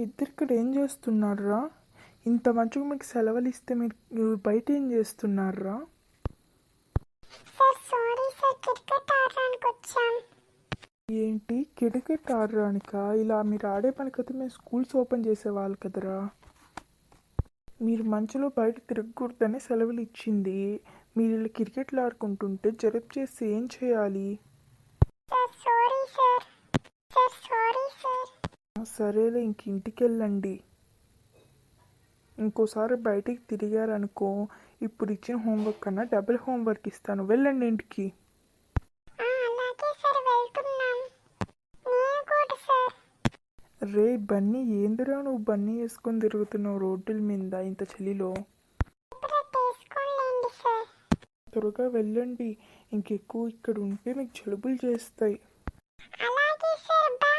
ఇద్దరు ఇక్కడ ఏం చేస్తున్నారా? ఇంత మంచిగా మీకు సెలవులు ఇస్తే మీరు బయట ఏం చేస్తున్నారా? సార్ సారీ సార్, క్రికెట్ ఆడడానికి వచ్చాం. ఏంటి క్రికెట్ ఆడడానికా? ఇలా మీరు ఆడే పనికైతే మేము స్కూల్స్ ఓపెన్ చేసేవాళ్ళు కదరా. మీరు మంచులో బయట తిరగకూడదని సెలవులు ఇచ్చింది. మీరు ఇలా క్రికెట్లు ఆడుకుంటుంటే జరబ్ చేసి ఏం చేయాలి? Sir sorry sir. Sir sorry sir. సరేలే, ఇంక ఇంటికి వెళ్ళండి. ఇంకోసారి బయటికి తిరిగారనుకో, ఇప్పుడు ఇచ్చిన హోంవర్క్ కన్నా డబుల్ హోంవర్క్ ఇస్తాను. వెళ్ళండి ఇంటికి. అలాగే సార్, వెళ్తున్నాం. నేను కూడా సార్. రే బన్నీ, ఏందిరా నువ్వు బన్నీ వేసుకొని తిరుగుతున్నావు రోడ్డుల మీద ఇంత చలిలో? తీసుకోండి సార్. త్వరగా వెళ్ళండి, ఇంకెక్కువ ఇక్కడ ఉంటే మీకు జలుబులు చేస్తాయి. అలాగే సార్, బాయ్.